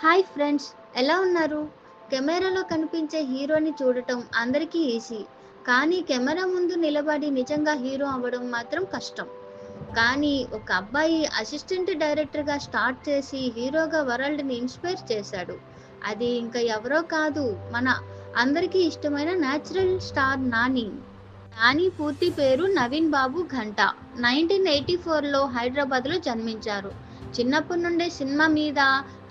Hi friends, ఎలా ఉన్నారు? కెమెరాలో కనిపించే హీరోని చూడటం అందరికీ ఈజీ. కానీ కెమెరా ముందు నిలబడి నిజంగా హీరో అవ్వడం మాత్రం కష్టం. కానీ ఒక అబ్బాయి అసిస్టెంట్ డైరెక్టర్గా స్టార్ట్ చేసి హీరోగా వరల్డ్ని ఇన్స్పైర్ చేశాడు. అది ఇంకా ఎవరో కాదు, మన అందరికీ ఇష్టమైన న్యాచురల్ స్టార్ నాని. నాని పూర్తి పేరు నవీన్ బాబు ఘంటా. 1984లో హైదరాబాద్లో జన్మించారు. చిన్నప్పటి నుండే సినిమా మీద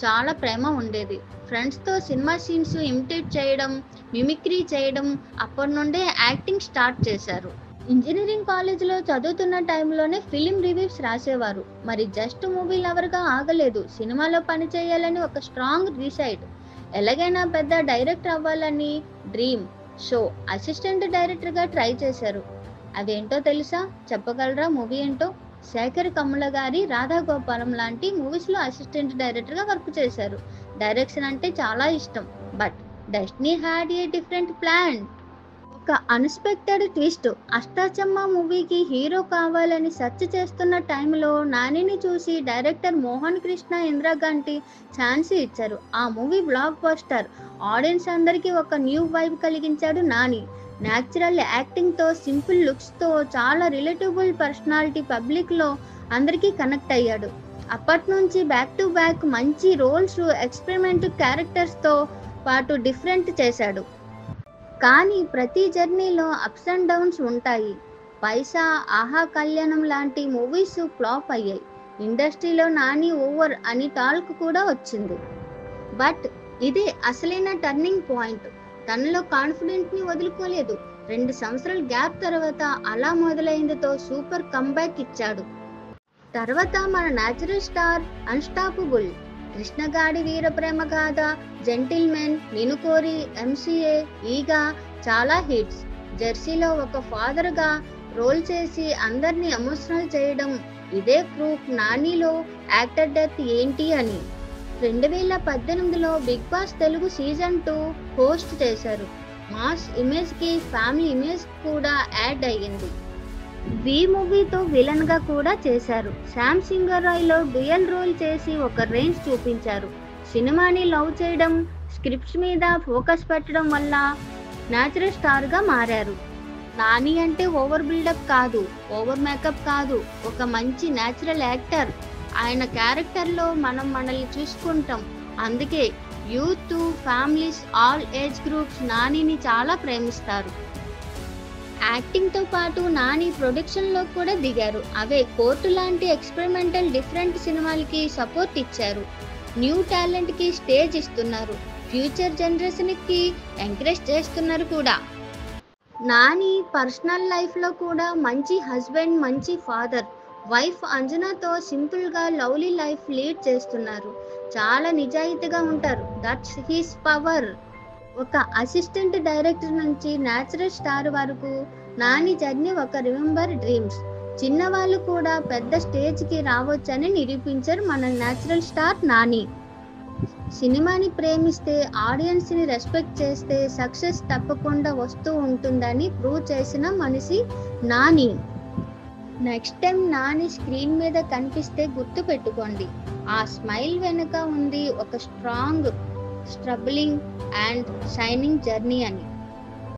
చాలా ప్రేమ ఉండేది. ఫ్రెండ్స్తో సినిమా సీన్స్ ఇమిటేట్ చేయడం, మిమిక్రీ చేయడం, అప్పటి నుండే యాక్టింగ్ స్టార్ట్ చేశారు. ఇంజనీరింగ్ కాలేజీలో చదువుతున్న టైంలోనే ఫిలిం రివ్యూస్ రాసేవారు. మరి జస్ట్ మూవీ లవర్గా ఆగలేదు, సినిమాలో పనిచేయాలని ఒక స్ట్రాంగ్ డిసైడ్. ఎలాగైనా పెద్ద డైరెక్టర్ అవ్వాలని డ్రీమ్. షో అసిస్టెంట్ డైరెక్టర్గా ట్రై చేశారు. అవేంటో తెలుసా? చెప్పగలరా మూవీ ఏంటో? శేఖర్ కమ్ముల గారి రాధాగోపాలం లాంటి మూవీస్లో అసిస్టెంట్ డైరెక్టర్గా వర్క్ చేశారు. డైరెక్షన్ అంటే చాలా ఇష్టం. But destiny had a different plan. ఒక అన్ఎక్స్పెక్టెడ్ ట్విస్ట్. అష్టాచమ్మ మూవీకి హీరో కావాలని సెర్చ్ చేస్తున్న టైంలో నానిని చూసి డైరెక్టర్ మోహన్ కృష్ణ ఇందిరాగాంటి ఛాన్స్ ఇచ్చారు. ఆ మూవీ బ్లాక్ బస్టర్. ఆడియన్స్ అందరికీ ఒక న్యూ వైబ్ కలిగించాడు నాని. న్యాచురల్ యాక్టింగ్తో, సింపుల్ లుక్స్తో, చాలా రిలేటబుల్ పర్సనాలిటీ, పబ్లిక్లో అందరికీ కనెక్ట్ అయ్యాడు. అప్పటి నుంచి బ్యాక్ టు బ్యాక్ మంచి రోల్స్, ఎక్స్పెరిమెంట్ క్యారెక్టర్స్తో పాటు డిఫరెంట్ చేశాడు. కానీ ప్రతి జర్నీలో అప్స్ అండ్ డౌన్స్ ఉంటాయి. పైసా, ఆహా కళ్యాణం లాంటి మూవీస్ ఫ్లాప్ అయ్యాయి. ఇండస్ట్రీలో నాని ఓవర్ అని టాక్ కూడా వచ్చింది. బట్ ఇదే అసలైన టర్నింగ్ పాయింట్. తనలో కాన్ఫిడెంట్ని వదులుకోలేదు. 2 సంవత్సరాల గ్యాప్ తర్వాత అలా మొదలైందితో సూపర్ కంబ్యాక్ ఇచ్చాడు. తర్వాత మన న్యాచురల్ స్టార్ అన్స్టాపబుల్, కృష్ణగాడి వీరప్రేమ గాథ, జెంటిల్మెన్, నిన్ను కోరి, ఎంసీఏ, ఈగా చాలా హిట్స్. జెర్సీలో ఒక ఫాదర్గా రోల్ చేసి అందరినీ ఎమోషనల్ చేయడం. ఇదే ప్రూఫ్ నానిలో యాక్టర్ డెత్ ఏంటి అని. 2018లో big boss Telugu season 2 host చేశారు. మాస్ ఇమేజ్కి ఫ్యామిలీ ఇమేజ్ కూడా యాడ్ అయ్యింది. వి మూవీతో విలన్గా కూడా చేశారు. శామ్ సింగరాయ్లో డ్యూయల్ రోల్ చేసి ఒక రేంజ్ చూపించారు. సినిమాని లవ్ చేయడం, స్క్రిప్ట్స్ మీద ఫోకస్ పెట్టడం వల్ల న్యాచురల్ స్టార్గా మారారు. నాని అంటే ఓవర్ బిల్డప్ కాదు, ఓవర్ మేకప్ కాదు, ఒక మంచి న్యాచురల్ యాక్టర్. ఆయన క్యారెక్టర్లో మనం మనల్ని చూసుకుంటాం. అందుకే youth, families, all age groups నానిని చాలా ప్రేమిస్తారు. యాక్టింగ్తో పాటు నాని ప్రొడక్షన్లో కూడా దిగారు. అవే కోర్టు లాంటి ఎక్స్పెరిమెంటల్ డిఫరెంట్ సినిమాలకి సపోర్ట్ ఇచ్చారు. న్యూ టాలెంట్కి స్టేజ్ ఇస్తున్నారు. ఫ్యూచర్ జనరేషన్కి ఎంకరేజ్ చేస్తున్నారు కూడా. నాని పర్సనల్ లైఫ్లో కూడా మంచి హస్బెండ్, మంచి ఫాదర్. వైఫ్ అంజనాతో సింపుల్గా లవ్లీ లైఫ్ లీడ్ చేస్తున్నారు. చాలా నిజాయితీగా ఉంటారు. That's his power. ఒక అసిస్టెంట్ డైరెక్టర్ నుంచి న్యాచురల్ స్టార్ వరకు నాని జర్నీ ఒక రిమెంబర్ డ్రీమ్స్. చిన్నవాళ్ళు కూడా పెద్ద స్టేజ్కి రావచ్చని నిరూపించారు మన న్యాచురల్ స్టార్ నాని. సినిమాని ప్రేమిస్తే, ఆడియన్స్ని రెస్పెక్ట్ చేస్తే సక్సెస్ తప్పకుండా వస్తూ ఉంటుందని ప్రూవ్ చేసిన మనిషి Nani. Next time Nani screen మీద కనిపిస్తే గుర్తు పెట్టుకోండి, ఆ స్మైల్ వెనుక ఉంది ఒక స్ట్రాంగ్, స్ట్రబులింగ్ అండ్ షైనింగ్ జర్నీ అని.